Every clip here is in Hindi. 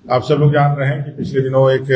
आप सब लोग जान रहे हैं कि पिछले दिनों एक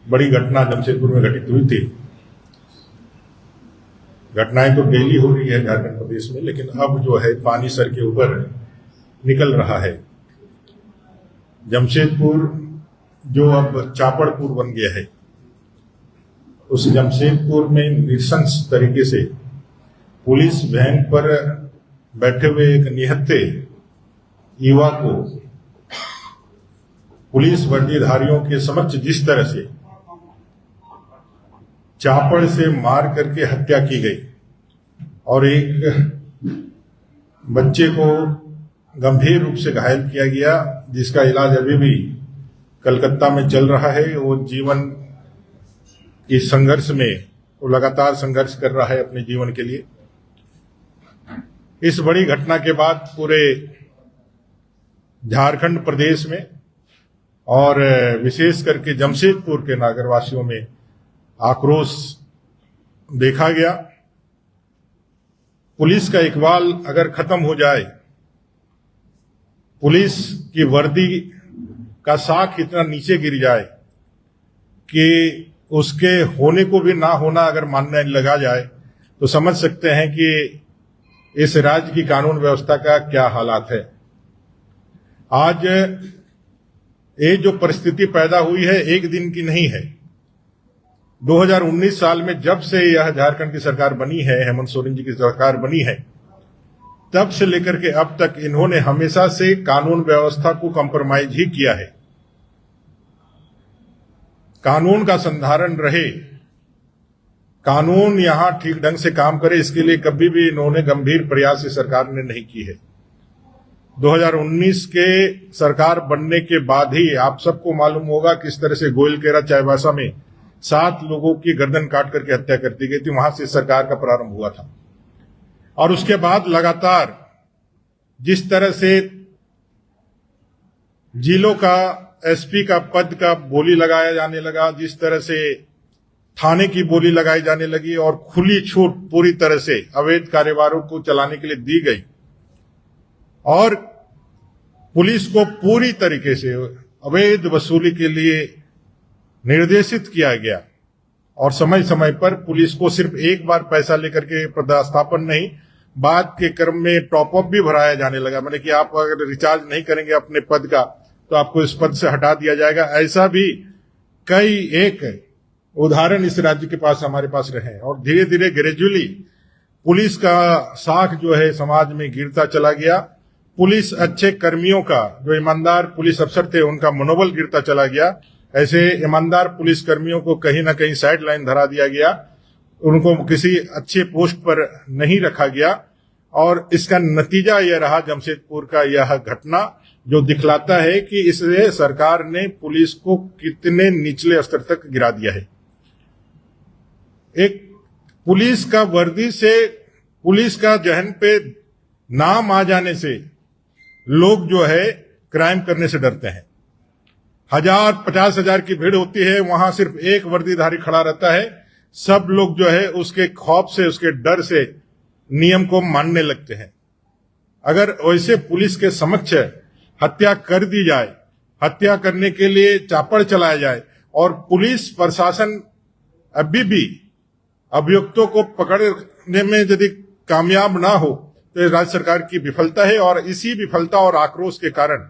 बड़ी घटना जमशेदपुर में घटित हुई थी। घटनाएं तो डेली हो रही है झारखंड प्रदेश में, लेकिन अब जो है पानी सर के ऊपर निकल रहा है। जमशेदपुर जो अब चापड़पुर बन गया है, उस जमशेदपुर में नृशंस तरीके से पुलिस वैन पर बैठे हुए एक निहत्थे युवा को पुलिस वर्दीधारियों के समक्ष जिस तरह से चापड़ से मार करके हत्या की गई और एक बच्चे को गंभीर रूप से घायल किया गया, जिसका इलाज अभी भी कलकत्ता में चल रहा है। वो जीवन इस संघर्ष में वो लगातार संघर्ष कर रहा है अपने जीवन के लिए। इस बड़ी घटना के बाद पूरे झारखंड प्रदेश में और विशेष करके जमशेदपुर के नागरवासियों में आक्रोश देखा गया। पुलिस का इकबाल अगर खत्म हो जाए, पुलिस की वर्दी का साख इतना नीचे गिर जाए कि उसके होने को भी ना होना अगर मानने लगा जाए, तो समझ सकते हैं कि इस राज्य की कानून व्यवस्था का क्या हालात है। आज ये जो परिस्थिति पैदा हुई है एक दिन की नहीं है। 2019 साल में जब से यह झारखंड की सरकार बनी है, हेमंत सोरेन जी की सरकार बनी है, तब से लेकर के अब तक इन्होंने हमेशा से कानून व्यवस्था को कॉम्प्रोमाइज ही किया है। कानून का संधारण रहे, कानून यहां ठीक ढंग से काम करे, इसके लिए कभी भी इन्होंने गंभीर प्रयास इस सरकार ने नहीं की है। 2019 के सरकार बनने के बाद ही आप सबको मालूम होगा किस तरह से गोइलकेरा चाईबासा में 7 लोगों की गर्दन काट करके हत्या कर दी गई थी। वहां से सरकार का प्रारंभ हुआ था और उसके बाद लगातार जिस तरह से जिलों का एसपी का पद का बोली लगाया जाने लगा, जिस तरह से थाने की बोली लगाई जाने लगी और खुली छूट पूरी तरह से अवैध कारोबारों को चलाने के लिए दी गई और पुलिस को पूरी तरीके से अवैध वसूली के लिए निर्देशित किया गया और समय समय पर पुलिस को सिर्फ एक बार पैसा लेकर के पदस्थापन नहीं, बाद के क्रम में टॉप अप भी भराया जाने लगा। मैंने कि आप अगर रिचार्ज नहीं करेंगे अपने पद का तो आपको इस पद से हटा दिया जाएगा। ऐसा भी कई एक उदाहरण इस राज्य के पास हमारे पास रहे और धीरे धीरे ग्रेजुअली पुलिस का साख जो है समाज में गिरता चला गया। पुलिस अच्छे कर्मियों का, जो ईमानदार पुलिस अफसर थे, उनका मनोबल गिरता चला गया। ऐसे ईमानदार पुलिस कर्मियों को कहीं ना कहीं साइड लाइन धरा दिया गया, उनको किसी अच्छे पोस्ट पर नहीं रखा गया और इसका नतीजा यह रहा जमशेदपुर का यह घटना, जो दिखलाता है कि इससे सरकार ने पुलिस को कितने निचले स्तर तक गिरा दिया है। एक पुलिस का वर्दी से, पुलिस का जहन पे नाम आ जाने से लोग जो है क्राइम करने से डरते हैं। 50,000 की भीड़ होती है, वहां सिर्फ एक वर्दीधारी खड़ा रहता है, सब लोग जो है उसके खौफ से, उसके डर से नियम को मानने लगते हैं। अगर वैसे पुलिस के समक्ष हत्या कर दी जाए, हत्या करने के लिए चापड़ चलाया जाए और पुलिस प्रशासन अभी भी अभियुक्तों को पकड़ने में यदि कामयाब ना हो तो राज्य सरकार की विफलता है। और इसी विफलता और आक्रोश के कारण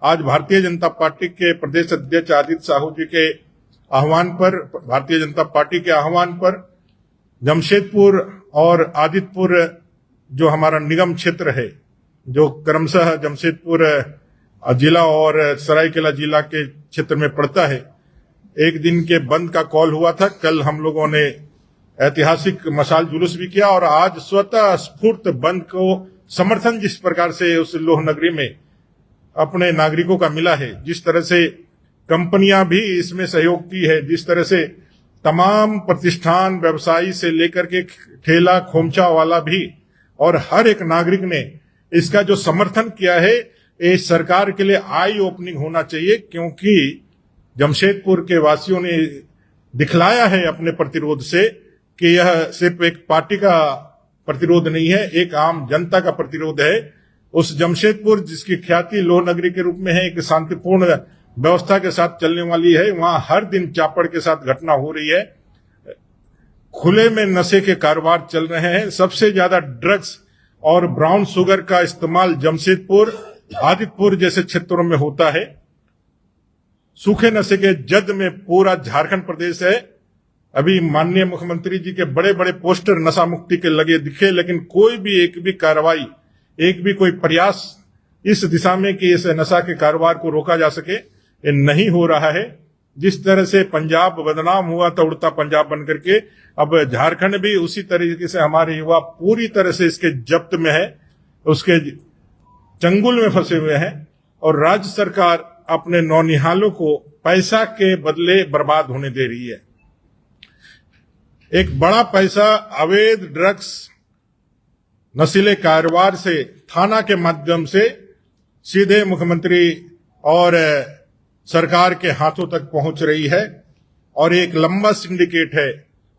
आज भारतीय जनता पार्टी के प्रदेश अध्यक्ष आदित्य साहू जी के आह्वान पर, भारतीय जनता पार्टी के आह्वान पर जमशेदपुर और आदित्यपुर जो हमारा निगम क्षेत्र है, जो क्रमशः जमशेदपुर जिला और सरायकेला जिला के क्षेत्र में पड़ता है, एक दिन के बंद का कॉल हुआ था। कल हम लोगों ने ऐतिहासिक मशाल जुलूस भी किया और आज स्वतः स्फूर्त बंद को समर्थन जिस प्रकार से उस लोह नगरी में अपने नागरिकों का मिला है, जिस तरह से कंपनियां भी इसमें सहयोग की है, जिस तरह से तमाम प्रतिष्ठान, व्यवसायी से लेकर के ठेला खोमचा वाला भी और हर एक नागरिक ने इसका जो समर्थन किया है, ये सरकार के लिए आई ओपनिंग होना चाहिए। क्योंकि जमशेदपुर के वासियों ने दिखलाया है अपने प्रतिरोध से कि यह सिर्फ एक पार्टी का प्रतिरोध नहीं है, एक आम जनता का प्रतिरोध है। उस जमशेदपुर जिसकी ख्याति लोह नगरी के रूप में है, एक शांतिपूर्ण व्यवस्था के साथ चलने वाली है, वहां हर दिन चापड़ के साथ घटना हो रही है। खुले में नशे के कारोबार चल रहे हैं। सबसे ज्यादा ड्रग्स और ब्राउन शुगर का इस्तेमाल जमशेदपुर, आदितपुर जैसे क्षेत्रों में होता है। सूखे नशे के जद में पूरा झारखंड प्रदेश है। अभी माननीय मुख्यमंत्री जी के बड़े बड़े पोस्टर नशा मुक्ति के लगे दिखे, लेकिन कोई भी एक भी कार्रवाई, एक भी कोई प्रयास इस दिशा में कि इस नशा के कारोबार को रोका जा सके, ये नहीं हो रहा है। जिस तरह से पंजाब बदनाम हुआ था उड़ता पंजाब बन करके, अब झारखंड भी उसी तरीके से हमारे युवा पूरी तरह से इसके जब्त में है, उसके चंगुल में फंसे हुए हैं। और राज्य सरकार अपने नौनिहालों को पैसा के बदले बर्बाद होने दे रही है। एक बड़ा पैसा अवैध ड्रग्स, नशीले कारोबार से थाना के माध्यम से सीधे मुख्यमंत्री और सरकार के हाथों तक पहुंच रही है, और एक लंबा सिंडिकेट है।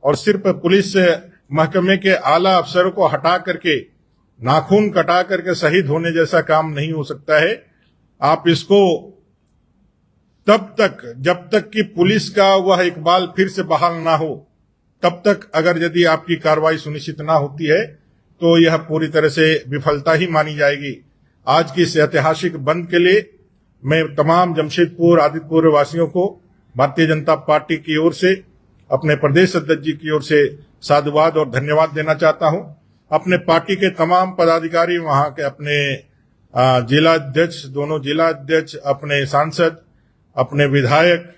और सिर्फ पुलिस महकमे के आला अफसरों को हटा करके, नाखून कटा करके शहीद होने जैसा काम नहीं हो सकता है। आप इसको तब तक, जब तक कि पुलिस का वह इकबाल फिर से बहाल ना हो, तब तक अगर यदि आपकी कार्रवाई सुनिश्चित ना होती है तो यह पूरी तरह से विफलता ही मानी जाएगी। आज की इस ऐतिहासिक बंद के लिए मैं तमाम जमशेदपुर, आदितपुर वासियों को भारतीय जनता पार्टी की ओर से, अपने प्रदेश अध्यक्ष जी की ओर से साधुवाद और धन्यवाद देना चाहता हूं। अपने पार्टी के तमाम पदाधिकारी, वहां के अपने जिला अध्यक्ष, दोनों जिला अध्यक्ष, अपने सांसद, अपने विधायक,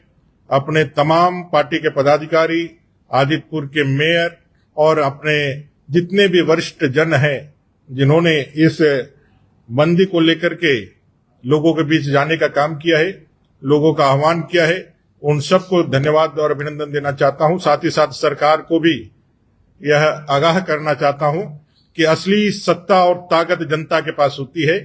अपने तमाम पार्टी के पदाधिकारी, आदितपुर के मेयर और अपने जितने भी वरिष्ठ जन हैं जिन्होंने इस बंदी को लेकर के लोगों के बीच जाने का काम किया है, लोगों का आह्वान किया है, उन सबको धन्यवाद और अभिनंदन देना चाहता हूं। साथ ही साथ सरकार को भी यह आगाह करना चाहता हूं कि असली सत्ता और ताकत जनता के पास होती है।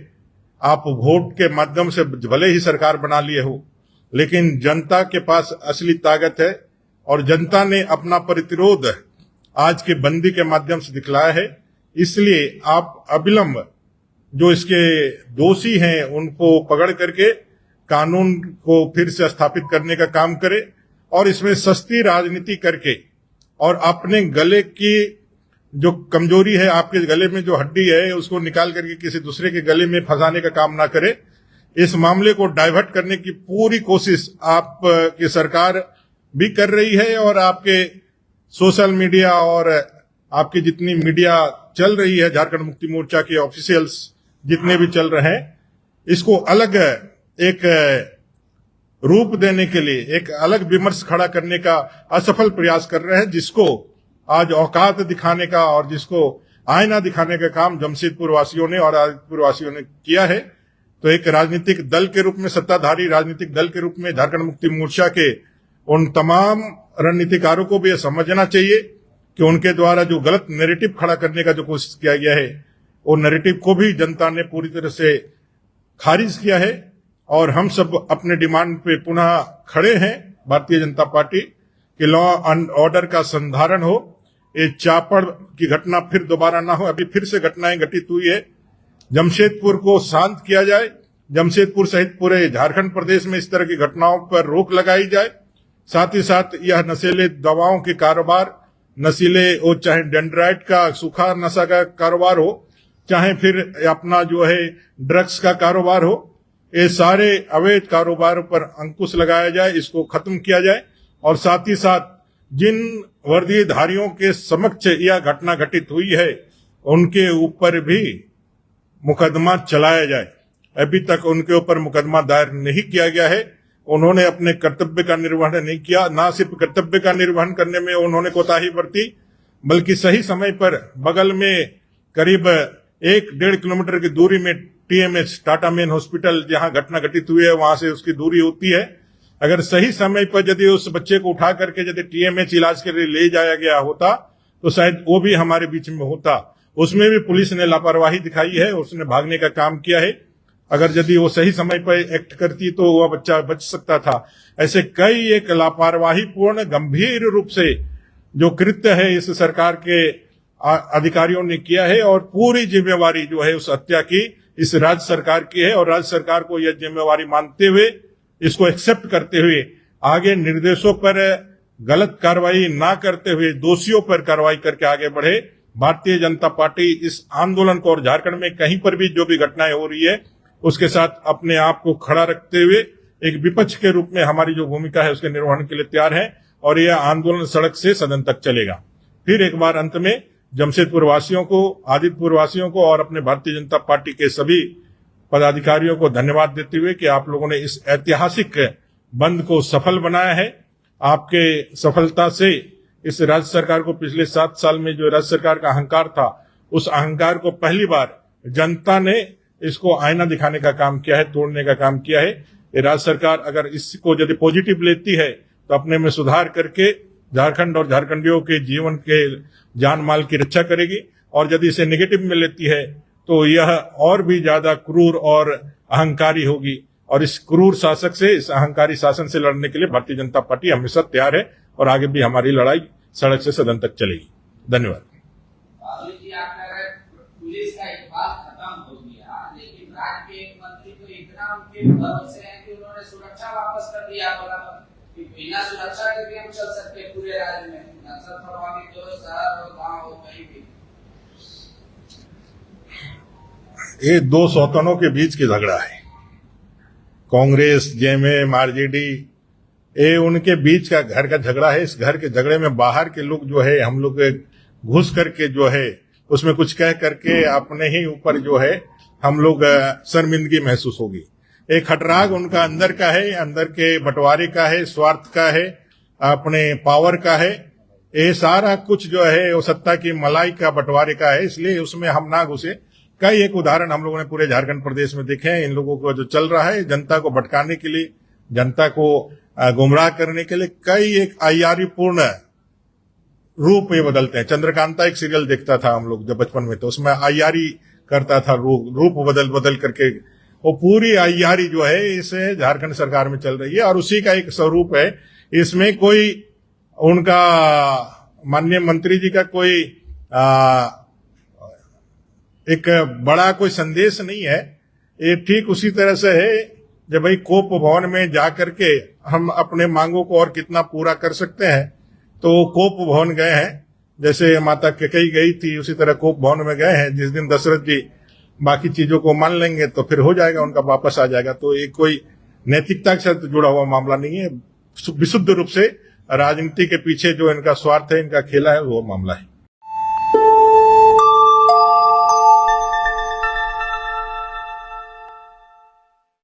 आप वोट के माध्यम से भले ही सरकार बना लिए हो, लेकिन जनता के पास असली ताकत है, और जनता ने अपना प्रतिरोध आज के बंदी के माध्यम से दिखलाया है। इसलिए आप अविलंब जो इसके दोषी हैं उनको पकड़ करके कानून को फिर से स्थापित करने का काम करें, और इसमें सस्ती राजनीति करके और अपने गले की जो कमजोरी है, आपके गले में जो हड्डी है, उसको निकाल करके किसी दूसरे के गले में फंसाने का काम ना करें। इस मामले को डाइवर्ट करने की पूरी कोशिश आप की सरकार भी कर रही है, और आपके सोशल मीडिया और आपकी जितनी मीडिया चल रही है, झारखंड मुक्ति मोर्चा के ऑफिशियल्स जितने भी चल रहे हैं, इसको अलग एक रूप देने के लिए, एक अलग विमर्श खड़ा करने का असफल प्रयास कर रहे हैं, जिसको आज औकात दिखाने का और जिसको आईना दिखाने का काम जमशेदपुर वासियों ने और आदितपुर वासियों ने किया है। तो एक राजनीतिक दल के रूप में, सत्ताधारी राजनीतिक दल के रूप में झारखंड मुक्ति मोर्चा के उन तमाम रणनीतिकारों को भी यह समझना चाहिए कि उनके द्वारा जो गलत नैरेटिव खड़ा करने का जो कोशिश किया गया है, वो नैरेटिव को भी जनता ने पूरी तरह से खारिज किया है। और हम सब अपने डिमांड पे पुनः खड़े हैं, भारतीय जनता पार्टी, कि लॉ एंड ऑर्डर का संधारण हो, ये चापड़ की घटना फिर दोबारा ना हो। अभी फिर से घटनाएं घटित हुई है, जमशेदपुर को शांत किया जाए, जमशेदपुर सहित पूरे झारखंड प्रदेश में इस तरह की घटनाओं पर रोक लगाई जाए। साथ ही साथ यह नशीले दवाओं के कारोबार, नशीले वो चाहे डेंड्राइट का सूखा नशा का कारोबार हो, चाहे फिर अपना जो है ड्रग्स का कारोबार हो, ये सारे अवैध कारोबारों पर अंकुश लगाया जाए, इसको खत्म किया जाए। और साथ ही साथ जिन वर्दीधारियों के समक्ष यह घटना घटित हुई है, उनके ऊपर भी मुकदमा चलाया जाए। अभी तक उनके ऊपर मुकदमा दायर नहीं किया गया है। उन्होंने अपने कर्तव्य का निर्वहन नहीं किया। ना सिर्फ कर्तव्य का निर्वहन करने में उन्होंने कोताही बरती, बल्कि सही समय पर बगल में करीब 1-1.5 किलोमीटर की दूरी में टीएमएच, टाटा मेन हॉस्पिटल, जहां घटना घटित हुई है, वहां से उसकी दूरी होती है। अगर सही समय पर यदि उस बच्चे को उठा करके यदि टीएमएच इलाज के लिए ले जाया गया होता तो शायद वो भी हमारे बीच में होता। उसमें भी पुलिस ने लापरवाही दिखाई है, उसने भागने का काम किया है। अगर यदि वो सही समय पर एक्ट करती तो वह बच्चा बच सकता था। ऐसे कई एक लापरवाही पूर्ण गंभीर रूप से जो कृत्य है इस सरकार के अधिकारियों ने किया है, और पूरी जिम्मेवारी जो है उस हत्या की इस राज्य सरकार की है और राज्य सरकार को यह जिम्मेवारी मानते हुए, इसको एक्सेप्ट करते हुए आगे निर्देशों पर गलत कार्रवाई ना करते हुए दोषियों पर कार्रवाई करके आगे बढ़े। भारतीय जनता पार्टी इस आंदोलन को और झारखंड में कहीं पर भी जो भी घटनाएं हो रही है उसके साथ अपने आप को खड़ा रखते हुए एक विपक्ष के रूप में हमारी जो भूमिका है उसके निर्वहन के लिए तैयार है और यह आंदोलन सड़क से सदन तक चलेगा। फिर एक बार अंत में जमशेदपुर वासियों को, आदित्यपुर वासियों को और अपने भारतीय जनता पार्टी के सभी पदाधिकारियों को धन्यवाद देते हुए कि आप लोगों ने इस ऐतिहासिक बंद को सफल बनाया है। आपके सफलता से इस राज्य सरकार को पिछले 7 साल में जो राज्य सरकार का अहंकार था, उस अहंकार को पहली बार जनता ने इसको आईना दिखाने का काम किया है, तोड़ने का काम किया है। ये राज्य सरकार अगर इसको यदि पॉजिटिव लेती है तो अपने में सुधार करके झारखंड और झारखंडियों के जीवन के जान माल की रक्षा करेगी, और यदि इसे नेगेटिव में लेती है तो यह और भी ज्यादा क्रूर और अहंकारी होगी। और इस क्रूर शासक से, इस अहंकारी शासन से लड़ने के लिए भारतीय जनता पार्टी हमेशा तैयार है और आगे भी हमारी लड़ाई सड़क से सदन तक चलेगी। धन्यवाद। पुलिस का इकबाल खत्म हो गया, लेकिन राज्य के एक मंत्री को इतना उनके भरोसे है कि उन्होंने सुरक्षा वापस कर दिया। कि बिना सुरक्षा के भी हम चल सकते पूरे राज्य में, नक्सल प्रभावित हो शहर हो गांव हो कहीं भी। ये दो सौतनों के बीच की झगड़ा है, कांग्रेस, जेएमएम, आरजेडी, ये उनके बीच का घर का झगड़ा है। इस घर के झगड़े में बाहर के लोग जो है, हम लोग घुस करके जो है उसमें कुछ कह करके अपने ही ऊपर जो है हम लोग शर्मिंदगी महसूस होगी। एक खटराग उनका अंदर का है, अंदर के बंटवारे का है, स्वार्थ का है, अपने पावर का है। ये सारा कुछ जो है वो सत्ता की मलाई का बंटवारे का है, इसलिए उसमें हम ना घुसे। कई एक उदाहरण हम लोगों ने पूरे झारखंड प्रदेश में देखे हैं। इन लोगों को जो चल रहा है, जनता को भटकाने के लिए, जनता को गुमराह करने के लिए कई एक अय्यारी पूर्ण रूप ये बदलते हैं। चंद्रकांता एक सीरियल देखता था हम लोग जब बचपन में, तो उसमें अय्यारी करता था, रूप बदल बदल करके। वो पूरी अय्यारी जो है इसे झारखंड सरकार में चल रही है और उसी का एक स्वरूप है। इसमें कोई उनका माननीय मंत्री जी का कोई एक बड़ा कोई संदेश नहीं है। ये ठीक उसी तरह से है जब भाई कोप भवन में जाकर के हम अपने मांगों को और कितना पूरा कर सकते हैं, तो कोप भवन गए हैं। जैसे माता कैकेयी गई थी उसी तरह कोप भवन में गए हैं। जिस दिन दशरथ जी बाकी चीजों को मान लेंगे तो फिर हो जाएगा, उनका वापस आ जाएगा। तो ये कोई नैतिकता के साथ जुड़ा हुआ मामला नहीं है, विशुद्ध रूप से राजनीति के पीछे जो इनका स्वार्थ है, इनका खेला है, वो मामला है।